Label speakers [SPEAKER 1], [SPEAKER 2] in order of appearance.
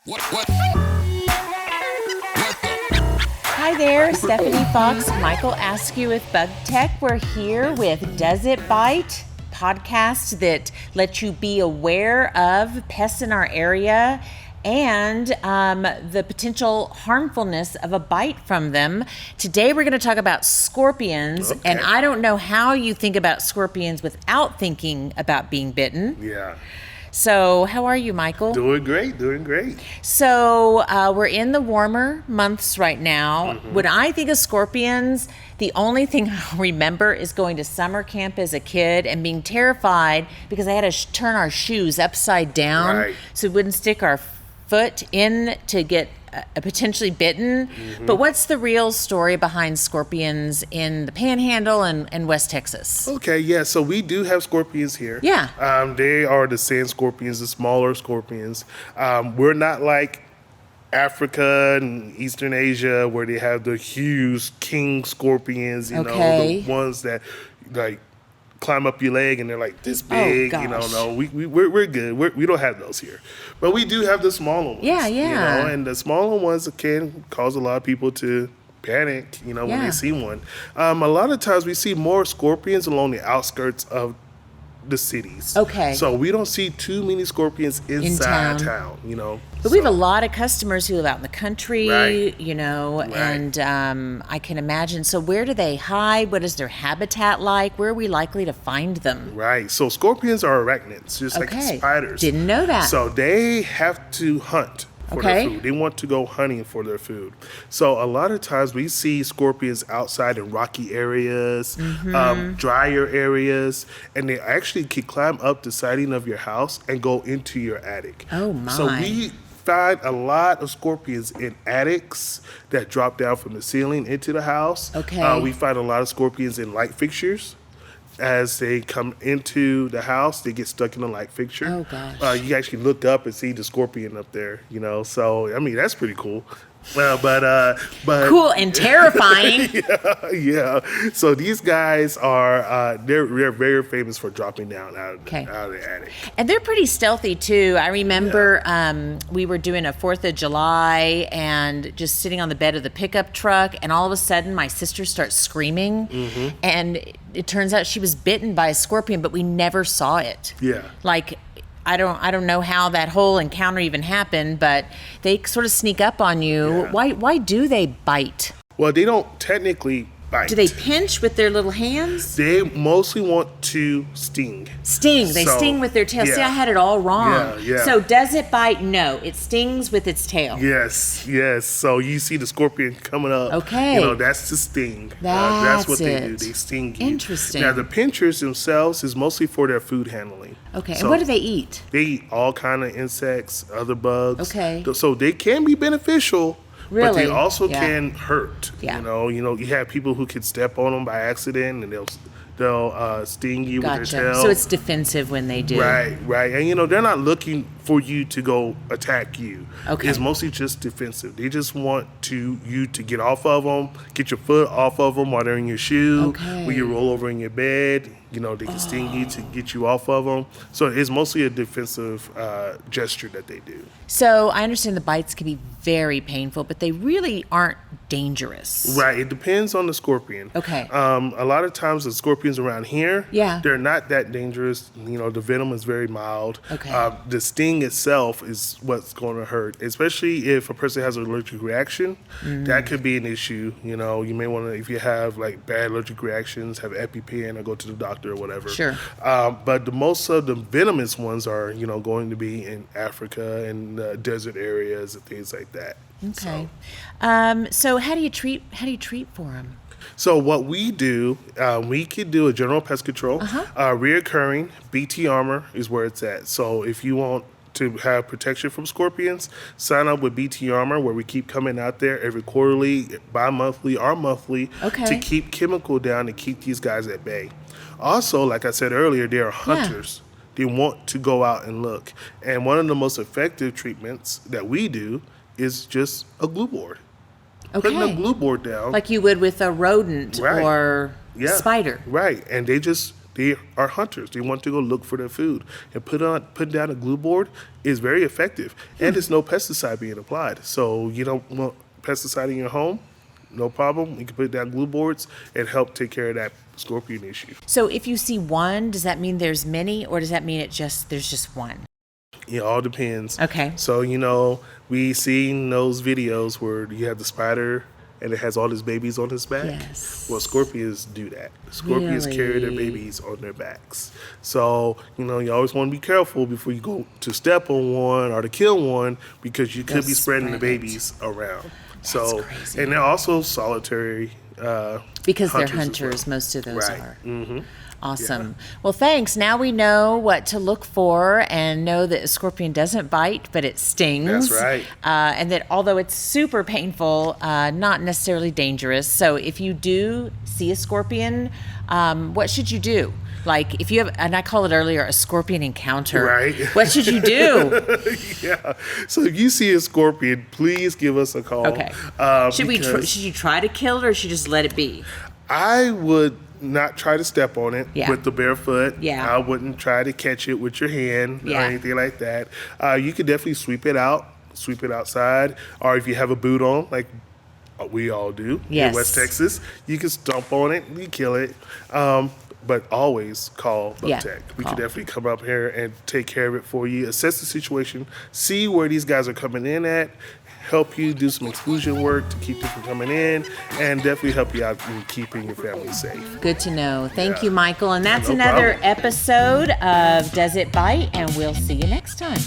[SPEAKER 1] What?
[SPEAKER 2] Hi there, Stephanie Fox, Michael Askew with Bug Tech. We're here with Does It Bite? Podcast that lets you be aware of pests in our area and the potential harmfulness of a bite from them. Today we're going to talk about scorpions, and I don't know how you think about scorpions without thinking about being bitten.
[SPEAKER 1] Yeah.
[SPEAKER 2] So how are you, Michael?
[SPEAKER 1] Doing great.
[SPEAKER 2] So we're in the warmer months right now. When I think of scorpions, the only thing I remember is going to summer camp as a kid and being terrified because I had to turn our shoes upside down so we wouldn't stick our foot in to get potentially bitten. But what's the real story behind scorpions in the Panhandle and West Texas?
[SPEAKER 1] Okay, yeah, so we do have scorpions here.
[SPEAKER 2] Yeah.
[SPEAKER 1] They are the sand scorpions, the smaller scorpions. We're not like Africa and Eastern Asia where they have the huge king scorpions, you know, the ones that like climb up your leg and they're like this big, you know. No, we're good. We don't have those here, but we do have the smaller ones.
[SPEAKER 2] Yeah.
[SPEAKER 1] You know, and the smaller ones can cause a lot of people to panic, you know, when they see one. A lot of times we see more scorpions along the outskirts of the cities.
[SPEAKER 2] Okay.
[SPEAKER 1] So we don't see too many scorpions inside town, you know.
[SPEAKER 2] But we have a lot of customers who live out in the country, you know, and I can imagine. So where do they hide? What is their habitat like? Where are we likely to find them?
[SPEAKER 1] Right. So scorpions are arachnids, just like spiders.
[SPEAKER 2] Didn't know that.
[SPEAKER 1] So they have to hunt for their food. They want to go hunting for their food. So a lot of times we see scorpions outside in rocky areas, drier areas, and they actually can climb up the siding of your house and go into your attic.
[SPEAKER 2] Oh my.
[SPEAKER 1] So we find a lot of scorpions in attics that drop down from the ceiling into the house. We find a lot of scorpions in light fixtures. As they come into the house, they get stuck in the light fixture.
[SPEAKER 2] Oh, gosh.
[SPEAKER 1] You actually look up and see the scorpion up there, you know. So, I mean, that's pretty cool. But
[SPEAKER 2] cool and terrifying.
[SPEAKER 1] yeah. So these guys are they're very famous for dropping down out of the attic.
[SPEAKER 2] And they're pretty stealthy too. I remember we were doing a 4th of July and just sitting on the bed of the pickup truck, and all of a sudden my sister starts screaming, and it turns out she was bitten by a scorpion, but we never saw it.
[SPEAKER 1] Yeah.
[SPEAKER 2] Like, I don't know how that whole encounter even happened, but they sort of sneak up on you.
[SPEAKER 1] Yeah.
[SPEAKER 2] Why do they bite?
[SPEAKER 1] Well, they don't technically bite.
[SPEAKER 2] Do they pinch with their little hands?
[SPEAKER 1] They mostly want to sting.
[SPEAKER 2] Sting. They sting with their tail. See, I had it all wrong.
[SPEAKER 1] Yeah.
[SPEAKER 2] So does it bite? No. It stings with its tail.
[SPEAKER 1] Yes. So you see the scorpion coming up.
[SPEAKER 2] Okay.
[SPEAKER 1] You know, that's the sting. That's what they do. They sting you.
[SPEAKER 2] Interesting.
[SPEAKER 1] Now, the pinchers themselves is mostly for their food handling.
[SPEAKER 2] Okay.
[SPEAKER 1] So
[SPEAKER 2] and what do they eat?
[SPEAKER 1] They eat all kind of insects, other bugs.
[SPEAKER 2] Okay.
[SPEAKER 1] So they can be beneficial.
[SPEAKER 2] Really?
[SPEAKER 1] But they also can hurt.
[SPEAKER 2] Yeah.
[SPEAKER 1] You know, you have people who can step on them by accident and they'll sting you with their tail.
[SPEAKER 2] So it's defensive when they do.
[SPEAKER 1] Right. And you know, they're not looking for you to go attack you.
[SPEAKER 2] Okay.
[SPEAKER 1] It's mostly just defensive. They just want you to get off of them, get your foot off of them while they're in your shoe.
[SPEAKER 2] Okay.
[SPEAKER 1] When you roll over in your bed, you know, they can sting you to get you off of them. So it's mostly a defensive gesture that they do.
[SPEAKER 2] So I understand the bites can be very painful, but they really aren't dangerous.
[SPEAKER 1] Right. It depends on the scorpion.
[SPEAKER 2] Okay.
[SPEAKER 1] A lot of times the scorpions around here,
[SPEAKER 2] Yeah.
[SPEAKER 1] they're not that dangerous. You know, the venom is very mild.
[SPEAKER 2] Okay.
[SPEAKER 1] The sting itself is what's going to hurt, especially if a person has an allergic reaction. That could be an issue. You know, you may want to, if you have like bad allergic reactions, have EpiPen or go to the doctor or whatever.
[SPEAKER 2] Sure.
[SPEAKER 1] But most of the venomous ones are, you know, going to be in Africa and desert areas and things like that.
[SPEAKER 2] Okay. So how do you treat for them?
[SPEAKER 1] So what we do, we could do a general pest control. Reoccurring BT Armor is where it's at. So if you want to have protection from scorpions, sign up with BT Armor, where we keep coming out there every quarterly, bi-monthly, or monthly to keep chemical down and keep these guys at bay. Also, like I said earlier, they are hunters. They want to go out and look. And one of the most effective treatments that we do is just a glue board. Putting a glue board down.
[SPEAKER 2] Like you would with a rodent or spider.
[SPEAKER 1] Right. And they just they are hunters. They want to go look for their food. And putting down a glue board is very effective. And there's no pesticide being applied. So you don't want pesticide in your home, no problem. You can put down glue boards and help take care of that scorpion issue.
[SPEAKER 2] So if you see one, does that mean there's many, or does that mean there's just one?
[SPEAKER 1] It all depends.
[SPEAKER 2] Okay.
[SPEAKER 1] So, we seen those videos where you have the spider and it has all his babies on his back.
[SPEAKER 2] Yes.
[SPEAKER 1] Well, scorpions do that. Scorpions carry their
[SPEAKER 2] Really?
[SPEAKER 1] babies on their backs. So, you always want to be careful before you go to step on one or to kill one, because you could
[SPEAKER 2] They'll
[SPEAKER 1] be spreading the
[SPEAKER 2] spread it.
[SPEAKER 1] babies around.
[SPEAKER 2] crazy.
[SPEAKER 1] And they're also solitary
[SPEAKER 2] Because they're
[SPEAKER 1] hunters as
[SPEAKER 2] hunters,
[SPEAKER 1] well.
[SPEAKER 2] most of those
[SPEAKER 1] Right.
[SPEAKER 2] are.
[SPEAKER 1] Mm-hmm.
[SPEAKER 2] Awesome. Well, thanks. Now we know what to look for and know that a scorpion doesn't bite, but it stings.
[SPEAKER 1] That's right.
[SPEAKER 2] And that although it's super painful, not necessarily dangerous. So if you do see a scorpion, what should you do? Like if you have, and I called it earlier, a scorpion encounter.
[SPEAKER 1] Right.
[SPEAKER 2] What should you do?
[SPEAKER 1] Yeah. So if you see a scorpion, please give us a call.
[SPEAKER 2] Okay. Should you try to kill it, or should you just let it be?
[SPEAKER 1] I would not try to step on it
[SPEAKER 2] Yeah.
[SPEAKER 1] with the bare foot.
[SPEAKER 2] Yeah.
[SPEAKER 1] I wouldn't try to catch it with your hand or
[SPEAKER 2] Yeah.
[SPEAKER 1] anything like that. You could definitely sweep it outside, or if you have a boot on, like we all do
[SPEAKER 2] Yes.
[SPEAKER 1] in West Texas, you can stomp on it and you kill it. But always call Bug
[SPEAKER 2] Yeah,
[SPEAKER 1] Tech. We
[SPEAKER 2] call.
[SPEAKER 1] can definitely come up here and take care of it for you, assess the situation, see where these guys are coming in at, help you do some exclusion work to keep them from coming in, and definitely help you out in keeping your family safe.
[SPEAKER 2] Good to know. Thank
[SPEAKER 1] Yeah.
[SPEAKER 2] you, Michael. And that's
[SPEAKER 1] No
[SPEAKER 2] another
[SPEAKER 1] problem.
[SPEAKER 2] episode of Does It Bite? And we'll see you next time.